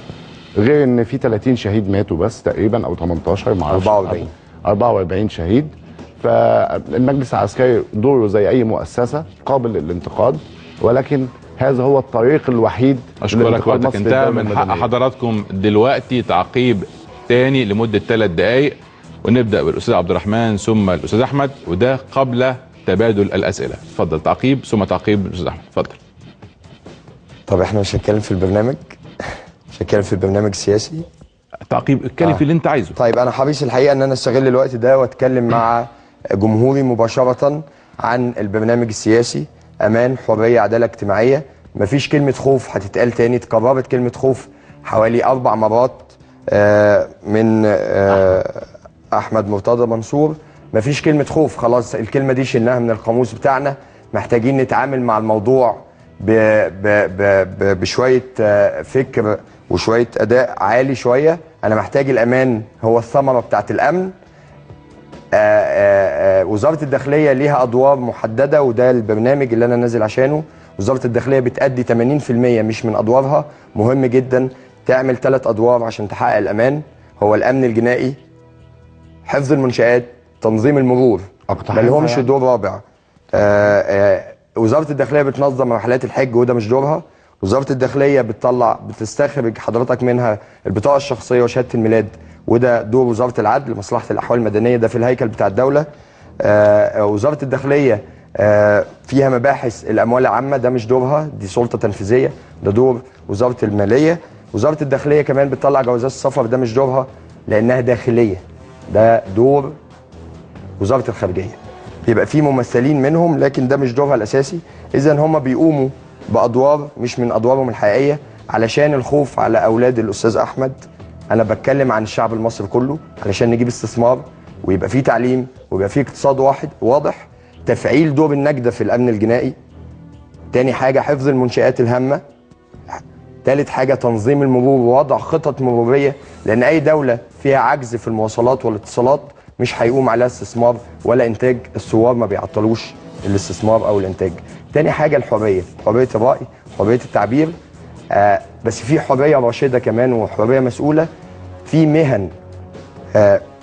غير ان في 30 شهيد ماتوا بس تقريبا او 18، ما اعرفش، 44 شهيد. فالمجلس العسكري دوره زي اي مؤسسه قابل للانتقاد، ولكن هذا هو الطريق الوحيد. اشكرك، وقتك انتهى. من حق حضراتكم دلوقتي تعقيب تاني لمده 3 دقائق، ونبدا بالاستاذ عبد الرحمن ثم الاستاذ احمد، وده قبل تبادل الاسئله. اتفضل تعقيب ثم تعقيب الاستاذ احمد، اتفضل. طب احنا مش هنتكلم في البرنامج، مش هنتكلم في البرنامج السياسي. تعقيب اتكلم في اللي انت عايزه. طيب انا حريص الحقيقه ان انا استغل الوقت ده واتكلم مع جمهوري مباشره عن البرنامج السياسي امان حريه عداله اجتماعيه. مفيش كلمه خوف هتتقال تاني، اتكررت كلمه خوف حوالي 4 مرات من احمد مرتضى منصور. مفيش كلمه خوف، خلاص الكلمه دي شلناها من القاموس بتاعنا. محتاجين نتعامل مع الموضوع بشويه فكر وشويه اداء عالي شويه. انا محتاج الامان هو الثمره بتاعت الامن. وزاره الداخليه ليها ادوار محدده، وده البرنامج اللي انا نازل عشانه. وزاره الداخليه بتأدي 80% مش من ادوارها. مهم جدا تعمل 3 ادوار عشان تحقق الامان، هو الامن الجنائي، حفظ المنشآت، تنظيم المرور، ما لهمش دور رابع. وزاره الداخليه بتنظم رحلات الحج وده مش دورها. وزاره الداخليه بتستخرج حضرتك منها البطاقه الشخصيه وشهاده الميلاد، وده دور وزاره العدل. مصلحه الاحوال المدنيه ده في الهيكل بتاع الدوله. وزاره الداخليه فيها مباحث الاموال العامه، ده مش دورها، دي سلطه تنفيذيه، ده دور وزاره الماليه. وزاره الداخليه كمان بتطلع جوازات السفر، ده مش دورها لانها داخليه، ده دور وزاره الخارجيه. بيبقى في ممثلين منهم لكن ده مش دورها الاساسي. اذا هم بيقوموا بادوار مش من ادوارهم الحقيقيه علشان الخوف على اولاد الاستاذ احمد. انا بتكلم عن الشعب المصري كله علشان نجيب استثمار ويبقى في تعليم ويبقى في اقتصاد واضح. تفعيل دور النجدة في الامن الجنائي. تاني حاجه حفظ المنشآت الهامه. تالت حاجه تنظيم المرور ووضع خطط مروريه، لان اي دوله فيها عجز في المواصلات والاتصالات مش هيقوم عليها استثمار ولا انتاج. الثوار ما بيعطلوش الاستثمار او الانتاج. تاني حاجه الحريه، حريه الراي، حريه التعبير. بس في حريه راشده كمان وحريه مسؤوله. في مهن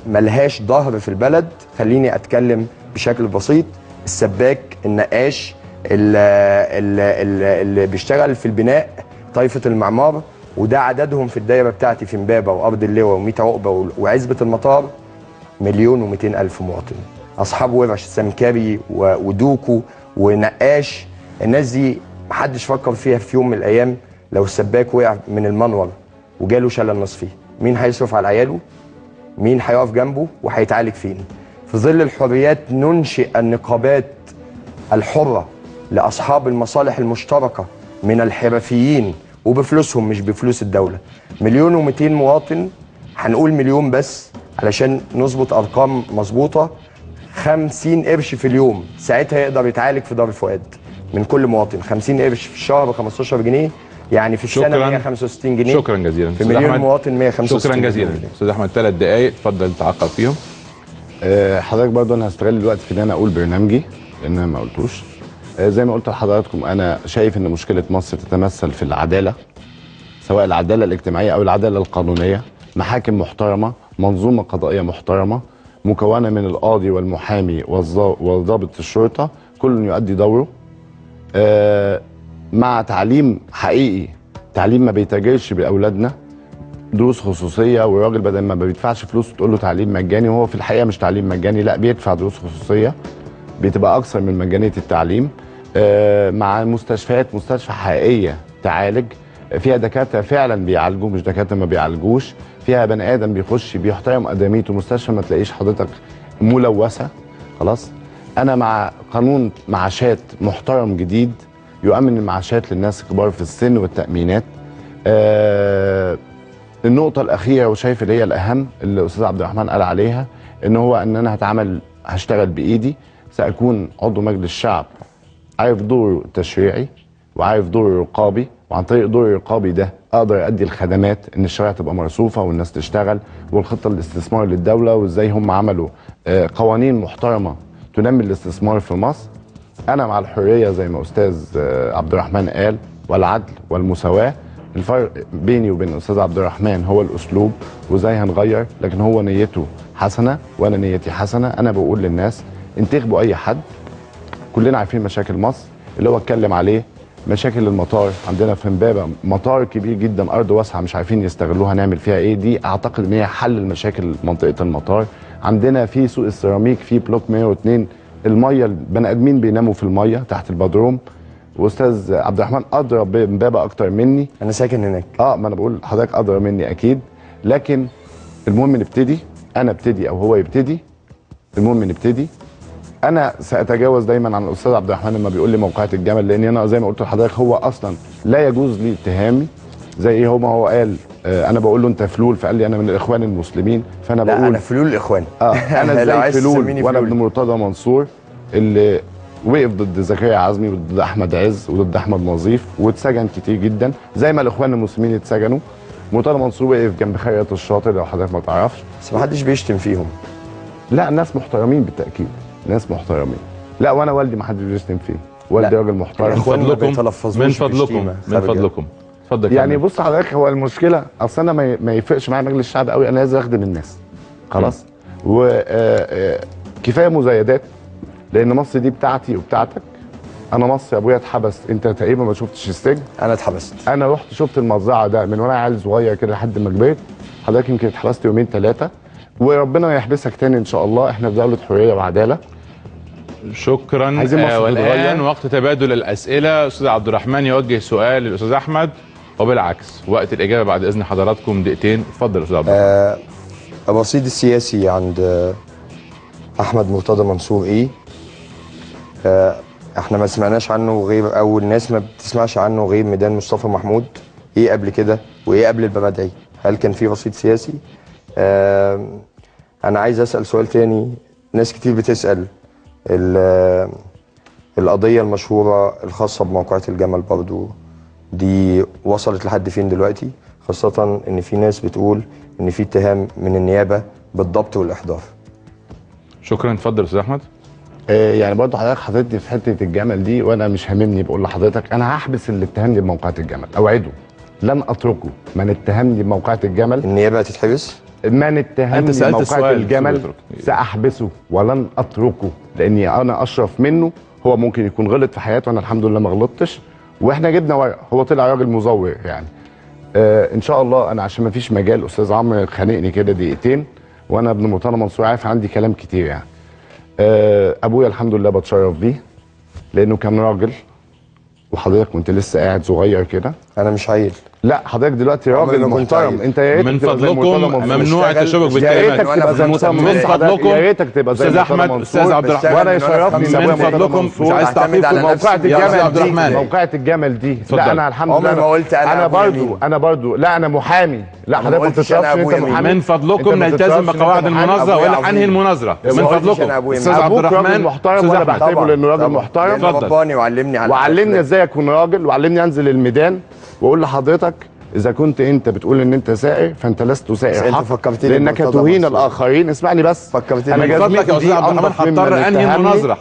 ملهاش ظهر في البلد. خليني اتكلم بشكل بسيط. السباك، النقاش، اللي بيشتغل في البناء، طائفه المعمار، وده عددهم في الدايره بتاعتي في امبابه وارض اللواء وميت عقبه وعزبه المطار 1,200,000 مواطن. اصحاب ورش سمكري ودوكو ونقاش. الناس دي محدش فكر فيها في يوم من الايام. لو السباك وقع من المنور وجاله شلل نصفي، مين هيصرف على عياله؟ مين هيقف جنبه وهيتعالج فين؟ في ظل الحريات ننشئ النقابات الحرة لأصحاب المصالح المشتركة من الحرفيين وبفلوسهم مش بفلوس الدولة. 1,200,000 مواطن، هنقول مليون بس علشان نظبط أرقام مظبوطة. 50 قرش في اليوم، ساعتها يقدر يتعالج في دار الفؤاد من كل مواطن. 50 قرش في الشهر ب 15 جنيه، يعني في السنة 165 جنيه. شكرا جزيلا. في مليون مواطن 165 شكرا جزيلا. استاذ احمد 3 دقائق، اتفضل تعقب فيهم. حضرتك برضه انا هستغل الوقت في ان انا اقول برنامجي لان انا ما قلتوش. زي ما قلت لحضراتكم انا شايف ان مشكله مصر تتمثل في العداله، سواء العداله الاجتماعيه او العداله القانونيه. محاكم محترمه، منظومه قضائيه محترمه مكونه من القاضي والمحامي وضابط الشرطه، كل يؤدي دوره. مع تعليم حقيقي، تعليم ما بيتاجرش باولادنا، دروس خصوصيه. والراجل بدل ما بيدفعش فلوس تقول له تعليم مجاني، وهو في الحقيقه مش تعليم مجاني، لا بيدفع دروس خصوصيه بتبقى اكثر من مجانيه التعليم. مع مستشفيات، مستشفى حقيقيه تعالج فيها دكاتره فعلا بيعالجوا مش دكاتره ما بيعالجوش، فيها بني ادم بيخش بيحترم ادميته، مستشفى ما تلاقيش حضرتك ملوثه. خلاص انا مع قانون معاشات محترم جديد يؤمن المعاشات للناس الكبار في السن والتامينات. النقطه الاخيره وشايف اللي هي الاهم اللي الاستاذ عبد الرحمن قال عليها، ان هو ان انا هشتغل بايدي، ساكون عضو مجلس الشعب عارف دوره التشريعي وعارف دوره الرقابي، وعن طريق دوره الرقابي ده اقدر ادي الخدمات ان الشوارع تبقى مرصوفه والناس تشتغل، والخطه الاستثمار للدوله وازاي هم عملوا قوانين محترمه تنمي الاستثمار في مصر. انا مع الحريه زي ما استاذ عبد الرحمن قال، والعدل والمساواه، الفرق بيني وبين الاستاذ عبد الرحمن هو الاسلوب وازاي هنغير، لكن هو نيته حسنه وانا نيتي حسنه. انا بقول للناس انتخبوا اي حد، كلنا عارفين مشاكل مصر اللي هو اتكلم عليه، مشاكل المطار عندنا في امبابه، مطار كبير جدا، ارض واسعه مش عارفين يستغلوها، نعمل فيها ايه؟ دي اعتقد ان هي حل المشاكل منطقه المطار. عندنا في سوق السيراميك في بلوك 102 الميه، البني ادمين بيناموا في الميه تحت البدروم، واستاذ عبد الرحمن ادرى بامبابه اكتر مني. انا ساكن هناك. ما انا بقول حضرتك ادرى مني اكيد، لكن المهم نبتدي، انا ابتدي او هو يبتدي، المهم نبتدي. انا ساتجاوز دايما عن الاستاذ عبد الرحمن لما بيقول لي موقعة الجمل، لان انا زي ما قلت لحضرتك هو اصلا لا يجوز لي اتهامي زي ايه ما هو قال. انا بقول له انت فلول، فقال لي انا من الاخوان المسلمين، فانا لا بقول انا فلول الاخوان. انا ازاي فلول وانا ابن مرتضى منصور اللي وقف ضد زكريا عزمي وضد احمد عز وضد احمد نظيف واتسجن كتير جدا زي ما الاخوان المسلمين اتسجنوا. مرتضى منصور وقف جنب خيرت الشاطر لو حضرتك ما تعرفش، بس ما حدش بيشتم فيهم. لا الناس محترمين بالتاكيد، ناس محترمين. لا وانا والدي ما حدش بيشتم فيه، والدي راجل محترم. من فضلكم اتفضل. يعني بص حضرتك، هو المشكله اصل انا ما يفرقش معايا مجلس الشعب قوي، انا لازم اخدم الناس خلاص. وكفايه مزايدات، لان مصر دي بتاعتي وبتاعتك. انا مصر ابويا اتحبس، انت تقريبا ما شفتش السجن. انا اتحبست، انا رحت شفت المزرعه ده من وانا عيل صغير كده لحد ما كبرت. حضرتك يمكن اتحبست يومين ثلاثه، وربنا ما يحبسك تاني ان شاء الله. احنا في دوله حريه وعداله. شكرا. والان وقت تبادل الاسئله. استاذ عبد الرحمن يوجه سؤال للاستاذ احمد وبالعكس، وقت الاجابه بعد اذن حضراتكم دقيقتين. اتفضل استاذ عبد الرحمن. الرصيد السياسي عند احمد مرتضى منصور ايه؟ احنا ما سمعناش عنه غير، او الناس ما بتسمعش عنه غير ميدان مصطفى محمود. ايه قبل كده وايه قبل البمدعي؟ هل كان في رصيد سياسي؟ انا عايز اسال سؤال تاني. ناس كتير بتسال القضيه المشهوره الخاصه بموقعة الجمل برضو دي وصلت لحد فين دلوقتي؟ خاصه ان في ناس بتقول ان في اتهام من النيابه بالضبط والاحضار. شكرا. اتفضل استاذ احمد. يعني برضه حضرتك حطيتني في حته الجمل دي وانا مش هاممني. بقول لحضرتك انا هحبس اللي اتهمني بموقعة الجمل، اوعده لن اتركه. من اتهمني بموقعة الجمل النيابه هتتحبس؟ من اتهمني بموقعة الجمل ساحبسه ولن اتركه، لاني انا اشرف منه. هو ممكن يكون غلط في حياته، انا الحمد لله ما غلطتش، واحنا جبنا ورق. هو طلع راجل مزور يعني. ان شاء الله انا عشان ما فيش مجال، استاذ عمرو خانقني كده دقيقتين وانا ابن مرتضى منصور عارف عندي كلام كتير يعني. ابويا الحمد لله بتشرف بيه لانه كان راجل، وحضرتك كنت لسه قاعد صغير كده. انا مش عيل. لا حضرتك دلوقتي راجل محترم. انت يا ريتك من فضلكم ممنوع التشابك بالكلمات. من فضلكم يا ريتك تبقى زي استاذ احمد، استاذ عبد الرحمن، وانا يشرفني من فضلكم مش عايز تعقيب على موقعة الجمل دي. موقعة الجمل دي لا انا الحمد لله انا برضو لا انا محامي. لا حضرتك ما تشرفش انت محامي. من فضلكم نلتزم بقواعد المناظره والا انهي المناظره. من فضلكم استاذ عبد الرحمن محترم وانا بعتبره لانه راجل محترم. اتفضل. وعلمني ازاي اكون راجل، وعلمني انزل الميدان واقول لحضرتك اذا كنت انت بتقول ان انت سائر فانت لست سائر حق، لانك تهين الاخرين. اسمعني بس. انا من فضلك يا استاذ عبد الرحمن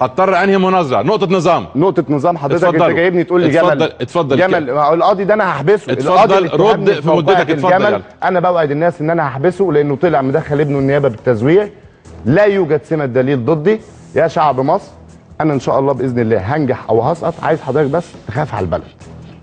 هضطر انهي مناظره. نقطه نظام حضرتك. انت جايبني تقول لي جمل. اتفضل جمل القاضي ده انا هحبسه. اتفضل رد في مدتك. اتفضل. انا بوعد الناس ان انا هحبسه لانه طلع مدخل ابنه النيابه بالتزوير. لا يوجد سمه دليل ضدي. يا شعب مصر انا ان شاء الله باذن الله هنجح او هسقط. عايز حضرتك بس تخاف على البلد،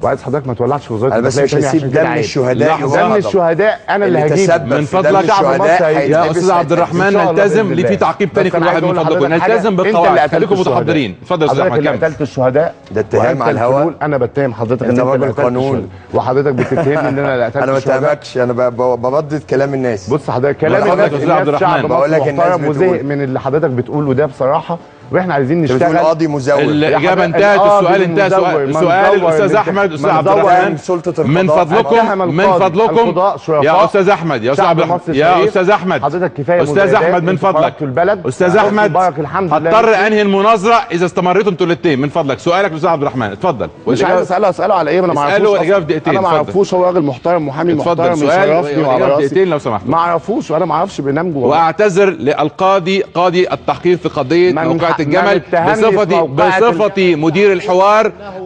وعايز حضرتك ما تولعش وزاره. انا بس مش هسيب دم الشهداء. دم الشهداء انا اللي هجيب. من فضلك يا استاذ عبد الرحمن نلتزم. ليه في تعقيب تاني كل واحد من فضلكم نلتزم بالقواعد. خليكم متحضرين. اتفضل يا استاذ احمد. انت اللي قتلت الشهداء. ده اتهام على الهواء. انا بتهم حضرتك ان انت اللي قتلت القانون، وحضرتك بتتهمني ان انا اللي قتلت الشهداء. انا ما بتهمكش، انا بردد كلام الناس. بص حضرتك كلام الناس شعب بقول لك الناس وزهق من اللي حضرتك بتقوله ده بصراحه، واحنا عايزين نشتغل. قاضي مزور. الاجابه انتهت. السؤال انتهى. سؤال الاستاذ احمد. استاذ عبد الرحمن من فضلكم يا استاذ احمد، يا استاذ عبد الرحمن، يا استاذ احمد، حضرتك كفايه استاذ احمد من فضلك. استاذ احمد هضطر انهي المناظره اذا استمريتوا انتوا الاثنين. من فضلك سؤالك يا استاذ عبد الرحمن. اتفضل. مش عايز اساله على ايه؟ انا ما اعرفوش. والاجابه في دقيقتين. انا ما اعرفوش. هو راجل محترم محامي محترم يشرفني وعلى راسي. دقيقتين لو سمحت. ما اعرفوش وانا ما اعرفش برنامجه. واعتذر للقاضي قاضي التحقيق في قضيه موقعة موقعة الجمل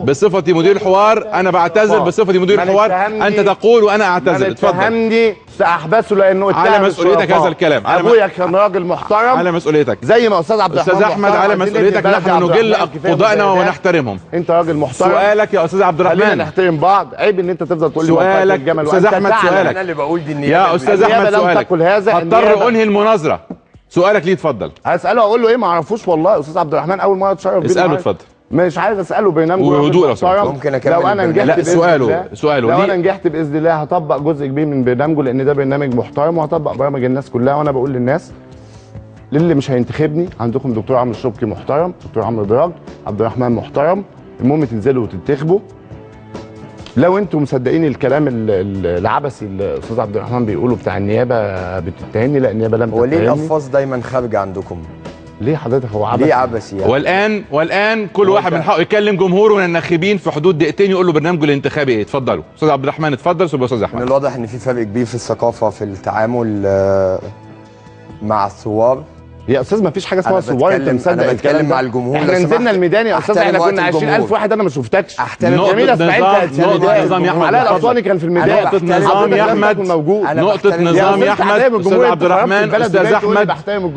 بصفتي مدير الحوار، انا بعتذر بصفتي مدير الحوار. انت تقول وانا اعتذر. اتفضل. اتهمني ساحبسه لانه اتهم على مسؤوليتك هذا الكلام. ابويا كان راجل محترم على مسؤوليتك زي ما استاذ عبد الرحمن. استاذ احمد على مسؤوليتك، نحن نجل قضائنا ونحترمهم. انت راجل محترم. سؤالك يا استاذ عبد الرحمن، خلينا نحترم بعض. عيب ان انت تفضل تقول لي سؤالك استاذ احمد. سؤالك انا اللي بقول دي يا استاذ احمد. سؤالك هضطر انهي المناظره. سؤالك ليه؟ اتفضل. هساله اقول له ايه؟ ما اعرفوش والله. استاذ عبد الرحمن اول مره اتشرف بيه. اساله. اتفضل. مش عايز اساله برنامجه وهدوء لو سمحت. ممكن اكمل. لو انا نجحت لا سؤاله لو انا نجحت باذن الله هطبق جزء كبير من برنامجه، لان ده برنامج محترم، وهطبق برامج الناس كلها. وانا بقول للناس للي مش هينتخبني، عندكم دكتور عمرو الشبكي محترم، دكتور عمرو دراج، عبد الرحمن محترم، المهم تنزلوا وتنتخبوا. لو انتم مصدقين الكلام العبثي اللي الاستاذ عبد الرحمن بيقوله بتاع النيابه بتتهمني، لا النيابه لم تتهمني. وليه الالفاظ دايما خارجه عندكم؟ ليه حضرتك هو عبثي؟ ليه عبثي يعني؟ والان كل واحد من حقه يكلم جمهوره من الناخبين في حدود دقيقتين يقول له برنامجه الانتخابي ايه. اتفضلوا استاذ عبد الرحمن. اتفضل. ثم استاذ احمد. من الواضح ان في فرق كبير في الثقافه في التعامل مع الثوار. يا استاذ ما فيش حاجه اسمها ثوار. انت مصدق؟ انا بتكلم مع الجمهور. احنا نزلنا الميدان يا استاذ، احنا كنا 20,000 واحد. انا ما شفتكش. نقطة نظام يا احمد. علاء الاسواني كان في الميدان. نقطة نظام يا احمد. نقطة نظام يا احمد. استاذ عبد الرحمن. استاذ احمد.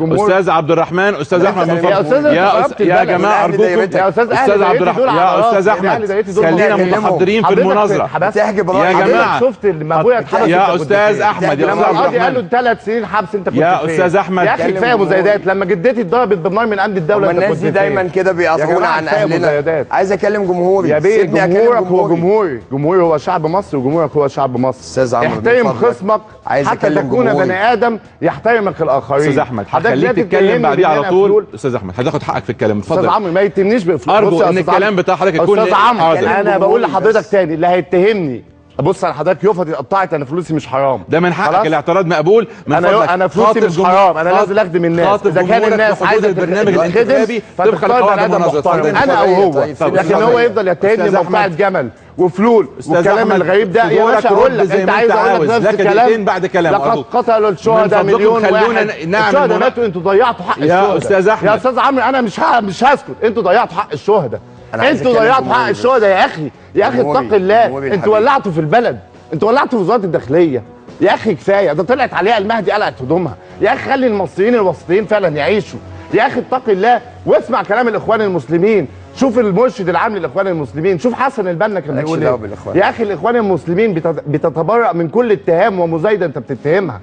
استاذ عبد الرحمن. استاذ احمد من فضلك يا جماعه ارجوكم. يا استاذ عبد الرحمن. يا استاذ احمد خلينا متحضرين في المناظره يا جماعه. شفت لما ابويا اتحبس يا استاذ احمد. يا استاذ عبد الرحمن قال له 3 سنين حبس. انت كنت يا استاذ احمد. يا اخي كفايه مزايدات. لما جدتي اتضربت بالنار من امن الدوله انت الناس دي دايما كده بيقطعونا عن اهلنا. عايز اكلم جمهوري يا بيه. جمهورك هو جمهوري، جمهوري هو شعب مصر، وجمهورك هو شعب مصر. استاذ عمرو احترم خصمك حتى تكون بني ادم يحترمك الاخرين. استاذ احمد هخليك تتكلم بعديه على طول. استاذ احمد هتاخد حقك في الكلام. اتفضل. استاذ عمرو ما يتهمنيش بالفلوس. ارجو ان الكلام بتاع حضرتك يكون استاذ عمرو انا بقول لحضرتك تاني اللي هيتهمني بص على حضرتك يوفطي اتقطعت. انا فلوسي مش حرام. ده من حقك. الاعتراض مقبول. انا فلوسي مش حرام. انا لازم اخدم الناس. اذا كان الناس عايزه البرنامج الانتخابي طبقا لقواعد المناظره انا او هو. لكن هو يفضل يتهمني موقعة جمل وفلول والكلام الغريب ده. يا باشا اقول لك انت عايز اقول لك نفس الكلام بعد كلام. لقد قتلوا الشهداء مليون واحد. الشهداء ماتوا. انتوا ضيعتوا حق الشهداء يا استاذ احمد. يا استاذ عمرو انا مش هسكت. انتوا ضيعتوا حق الشهداء. انتوا ضيعتوا حق الشهداء يا اخي. يا اخي اتق الله. انتوا ولعتوا في البلد. انتوا ولعتوا في وزاره الداخليه. يا اخي كفايه. ده طلعت عليها المهدي قلعت هدومها. يا اخي خلي المصريين الوسطيين فعلا يعيشوا. يا اخي اتق الله واسمع كلام الاخوان المسلمين. شوف المرشد العام للاخوان المسلمين. شوف حسن البنا كان بيقول ايه. يا اخي الاخوان المسلمين بتتبرأ من كل اتهام ومزايده انت بتتهمها.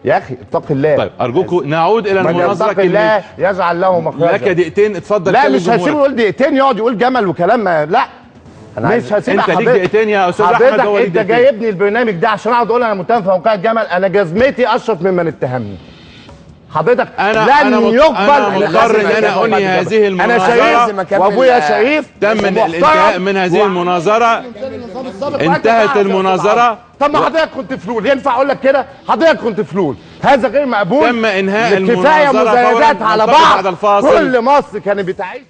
يا اخي اتق الله. طيب ارجوكم نعود الى المناظره. اتق الله يجعل له مخرجا. لك دقيقتين. اتفضل. لا مش هسيبه يقول دقيقتين يقعد يقول جمل وكلام. لا مش هسيب انت ليك دقيقتين يا استاذ احمد. هو انت جايبني البرنامج ده عشان اقعد اقول انا متهم في موقعة جمل. انا جزمتي اشرف ممن اتهمني. حضرتك لن يقبل. انا مضطر ان انا انهي هذه المناظره. انا شريف وابويا شريف. تم الانتهاء من هذه المناظره. انتهت المناظره. طب ما حضرتك كنت فلول. ينفع اقول لك كده؟ حضرتك كنت فلول. هذا غير مقبول. تم انهاء المناظره. كفايه مزايدات على بعض. كل مصر كانت بتعيش